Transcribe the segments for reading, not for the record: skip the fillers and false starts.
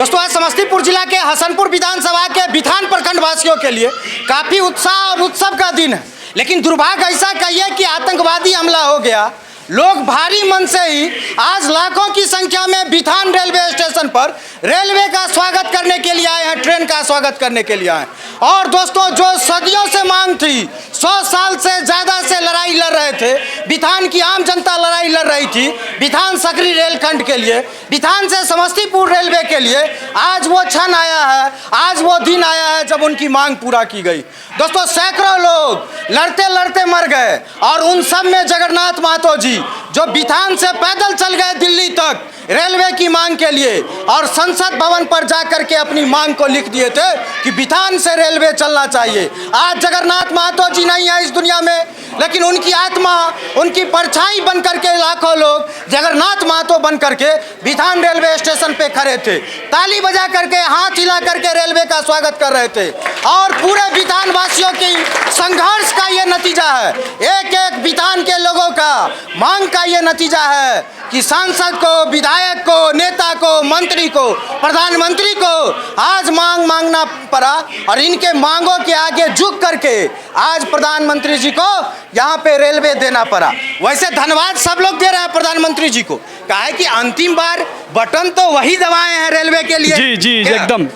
दोस्तों, आज समस्तीपुर जिला के हसनपुर विधानसभा के बिथान प्रखंड वासियों के लिए काफ़ी उत्साह और उत्सव का दिन है। लेकिन दुर्भाग्य ऐसा कहिए कि आतंकवादी हमला हो गया। लोग भारी मन से ही आज लाखों की संख्या में बिथान रेलवे स्टेशन पर रेलवे का स्वागत करने के लिए आए हैं, ट्रेन का स्वागत करने के लिए आए हैं। और दोस्तों, जो सदियों से मांग थी, 100 साल से ज़्यादा से लड़ाई लड़ रहे थे, बिथान की आम जनता लड़ाई लड़ रही थी बिथान सकरी रेलखंड के लिए, बिथान से समस्तीपुर रेलवे के लिए, आज वो क्षण आया है, आज वो दिन आया है जब उनकी मांग पूरा की गई। दोस्तों, सैकड़ों लोग लड़ते लड़ते मर गए और उन सब में जगन्नाथ महतो जी जो बिथान से पैदल चल गए दिल्ली तक रेलवे की मांग के लिए और संसद भवन पर जाकर के अपनी मांग को लिख दिए थे कि बिथान से रेलवे चलना चाहिए। आज जगन्नाथ महतो जी नहीं है इस दुनिया में, लेकिन उनकी आत्मा, उनकी परछाई बन करके लाखों लोग जगन्नाथ महतो बन करके बिथान रेलवे स्टेशन पे खड़े थे, ताली बजा करके, हाथ हिला करके रेलवे का स्वागत कर रहे थे। और पूरे बिथान वासियों की संघर्ष का ये नतीजा है, एक एक बिथान के लोगों का मांग का ये नतीजा है कि सांसद को, विधायक को, नेता को, मंत्री को, प्रधानमंत्री को आज मांगना पड़ा और इनके मांगों के आगे झुक करके आज प्रधानमंत्री जी को यहाँ पे रेलवे देना पड़ा। वैसे धन्यवाद सब लोग दे रहे हैं प्रधानमंत्री जी को, कहा है कि अंतिम बार बटन तो वही दबाए हैं रेलवे के लिए। जी जी एकदम,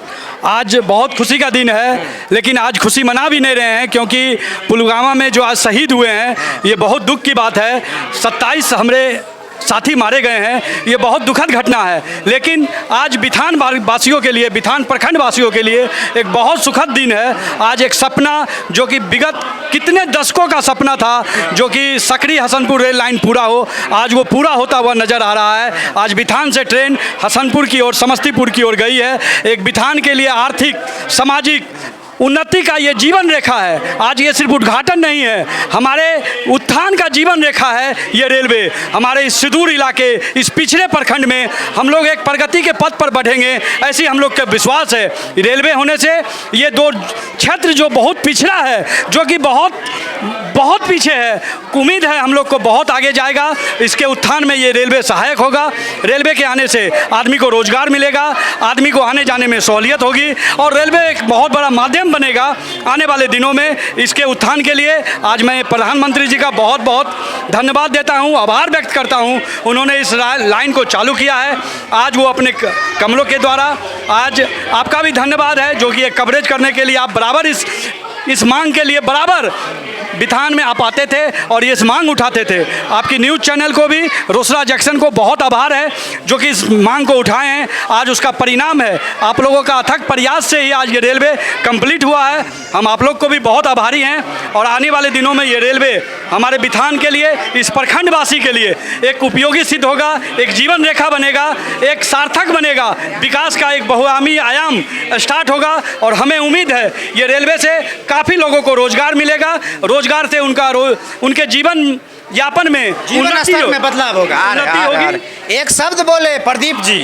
आज बहुत खुशी का दिन है, लेकिन आज खुशी मना भी नहीं रहे हैं क्योंकि पुलवामा में जो आज शहीद हुए हैं, ये बहुत दुख की बात है। 27 हमारे साथी मारे गए हैं, ये बहुत दुखद घटना है। लेकिन आज बिथान वासियों के लिए, बिथान प्रखंड वासियों के लिए एक बहुत सुखद दिन है। आज एक सपना जो कि विगत कितने दशकों का सपना था, जो कि सकरी हसनपुर रेल लाइन पूरा हो, आज वो पूरा होता हुआ नज़र आ रहा है। आज बिथान से ट्रेन हसनपुर की ओर, समस्तीपुर की ओर गई है। एक बिथान के लिए आर्थिक, सामाजिक उन्नति का ये जीवन रेखा है। आज ये सिर्फ उद्घाटन नहीं है, हमारे उत्थान का जीवन रेखा है ये रेलवे। हमारे इस सुदूर इलाके, इस पिछड़े प्रखंड में हम लोग एक प्रगति के पथ पर बढ़ेंगे, ऐसी हम लोग का विश्वास है। रेलवे होने से ये दो क्षेत्र जो बहुत पिछड़ा है, जो कि बहुत पीछे है, उम्मीद है हम लोग को बहुत आगे जाएगा। इसके उत्थान में ये रेलवे सहायक होगा। रेलवे के आने से आदमी को रोजगार मिलेगा, आदमी को आने जाने में सहूलियत होगी और रेलवे एक बहुत बड़ा माध्यम बनेगा आने वाले दिनों में। इसके उत्थान के लिए आज मैं प्रधानमंत्री जी का बहुत बहुत धन्यवाद देता हूं, आभार व्यक्त करता हूं। उन्होंने इस लाइन को चालू किया है, आज वो अपने कमलों के द्वारा। आज आपका भी धन्यवाद है जो कि ये कवरेज करने के लिए आप बराबर इस मांग के लिए बराबर बिथान में आप आते थे और ये इस मांग उठाते थे। आपकी न्यूज़ चैनल को भी, रोसड़ा जंक्शन को बहुत आभार है जो कि इस मांग को उठाए हैं। आज उसका परिणाम है आप लोगों का अथक प्रयास से ही आज ये रेलवे कंप्लीट हुआ है। हम आप लोग को भी बहुत आभारी हैं और आने वाले दिनों में ये रेलवे हमारे बिथान के लिए, इस प्रखंडवासी के लिए एक उपयोगी सिद्ध होगा, एक जीवन रेखा बनेगा, एक सार्थक बनेगा, विकास का एक बहुआयामी आयाम स्टार्ट होगा। और हमें उम्मीद है ये रेलवे से काफ़ी लोगों को रोजगार मिलेगा, रोजगार से उनके जीवन यापन में, जीवन स्तर में बदलाव होगा। एक शब्द बोले प्रदीप जी,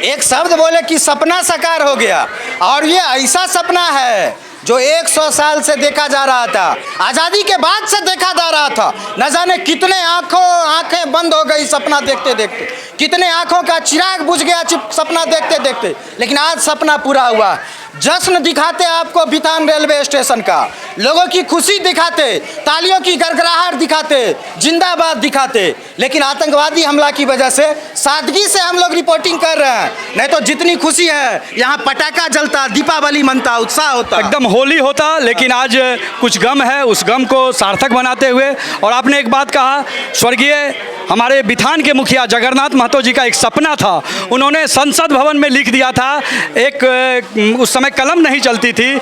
एक शब्द बोले कि सपना साकार हो गया। और ये ऐसा सपना है जो 100 साल से देखा जा रहा था, आज़ादी के बाद से देखा जा रहा था। न जाने कितने आंखें बंद हो गई सपना देखते देखते, कितने आंखों का चिराग बुझ गया सपना देखते देखते, लेकिन आज सपना पूरा हुआ। जश्न दिखाते आपको बिथान रेलवे स्टेशन का, लोगों की खुशी दिखाते, तालियों की गड़गड़ाहट दिखाते, जिंदाबाद दिखाते। लेकिन आतंकवादी हमला की वजह से सादगी से हम लोग रिपोर्टिंग कर रहे हैं, नहीं तो जितनी खुशी है यहाँ पटाखा जलता, दीपावली मनता, उत्साह होता, एकदम होली होता। लेकिन आज कुछ गम है, उस गम को सार्थक बनाते हुए। और आपने एक बात कहा, स्वर्गीय हमारे बिथान के मुखिया जगन्नाथ महतो जी का एक सपना था, उन्होंने संसद भवन में लिख दिया था। एक उस समय कलम नहीं चलती थी,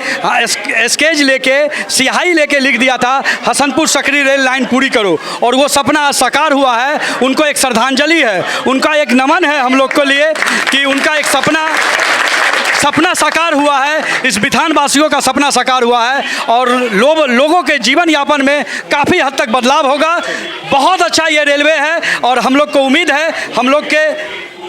स्केच लेके, स्याही लेके लिख दिया था, हसनपुर सकरी रेल लाइन पूरी करो। और वो सपना साकार हुआ है। उनको एक श्रद्धांजलि है, उनका एक नमन है हम लोग के लिए कि उनका एक सपना साकार हुआ है। इस बिथान वासियों का सपना साकार हुआ है और लोगों के जीवन यापन में काफ़ी हद तक बदलाव होगा। बहुत अच्छा ये रेलवे है और हम लोग को उम्मीद है हम लोग के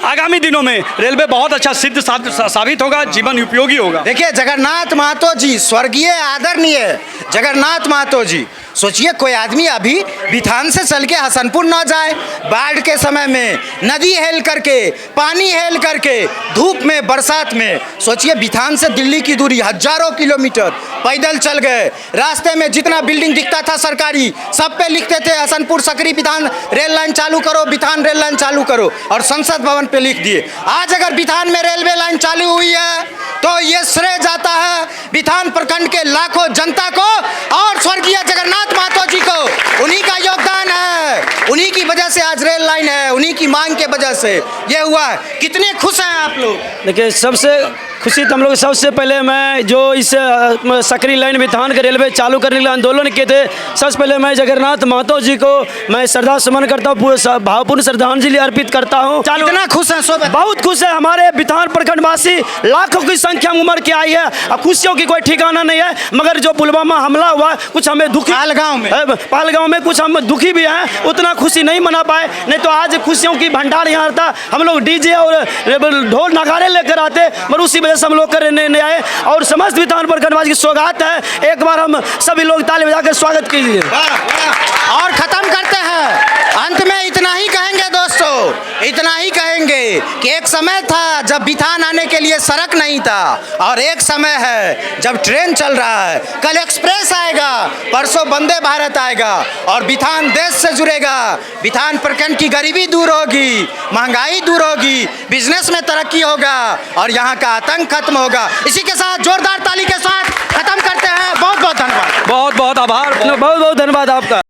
आगामी दिनों में रेलवे बहुत अच्छा सिद्ध साबित होगा, जीवन उपयोगी होगा। देखिए जगन्नाथ महतो जी, स्वर्गीय आदरणीय जगन्नाथ महतो जी, सोचिए कोई आदमी अभी बिथान से चल के हसनपुर ना जाए, बाढ़ के समय में नदी हेल करके, पानी हेल करके, धूप में, बरसात में, सोचिए बिथान से दिल्ली की दूरी हजारों किलोमीटर पैदल चल गए। रास्ते में जितना बिल्डिंग दिखता था सरकारी, सब पे लिखते थे हसनपुर सकरी बिथान रेल लाइन चालू करो, बिथान रेल लाइन चालू करो, और संसद भवन पे लिख दिए। आज अगर बिथान में रेलवे लाइन चालू हुई है तो ये श्रेय जाता है बिथान प्रखंड के लाखों जनता को और स्वर्गीय जगन्नाथ महतो जी को। उन्हीं का योगदान है, उन्हीं की वजह से आज रेल लाइन है, उन्हीं की मांग के वजह से ये हुआ है। कितने खुश हैं आप लोग? देखिए सबसे खुशी तो हम लोग, सबसे पहले मैं जो इस सकरी लाइन बिथान के रेलवे चालू करने के लिए आंदोलन किए थे, सबसे पहले मैं जगन्नाथ महतो जी को मैं श्रद्धा सुमन करता हूँ, भावपूर्ण श्रद्धांजलि अर्पित करता हूँ। कितना खुश हैं? बहुत खुश है। हमारे बिथान प्रखंड वासी लाखों की संख्या में उमड़ के आई है। अब खुशियों की कोई ठिकाना नहीं है, मगर जो पुलवामा हमला हुआ कुछ हमें दुखी, पहलगांव में कुछ हम दुखी भी हैं, उतना खुशी नहीं मना पाए। नहीं तो आज खुशियों की भंडार यहाँ था। हम लोग डीजे और ढोल नगाड़े लेकर आते, मगर उसी वजह से हम लोग करने नहीं आए। और समस्त बिथान प्रखंडवासी की स्वागत है। एक बार हम सभी लोग ताली बजाकर स्वागत कीजिए। और खत्म करते हैं, अंत में इतना ही कहेंगे दोस्तों, इतना ही कहेंगे कि एक समय था जब बिथान आने के लिए सड़क नहीं था, और एक समय है जब ट्रेन चल रहा है। कल एक्सप्रेस आएगा, परसों वंदे भारत आएगा, और बिथान देश से जुड़ेगा। बिथान प्रखंड की गरीबी दूर होगी, महंगाई दूर होगी, बिजनेस में तरक्की होगा, और यहाँ का आतंक खत्म होगा। इसी के साथ जोरदार ताली के साथ खत्म करते हैं। बहुत बहुत धन्यवाद। बहुत बहुत आभार। बहुत बहुत धन्यवाद आपका।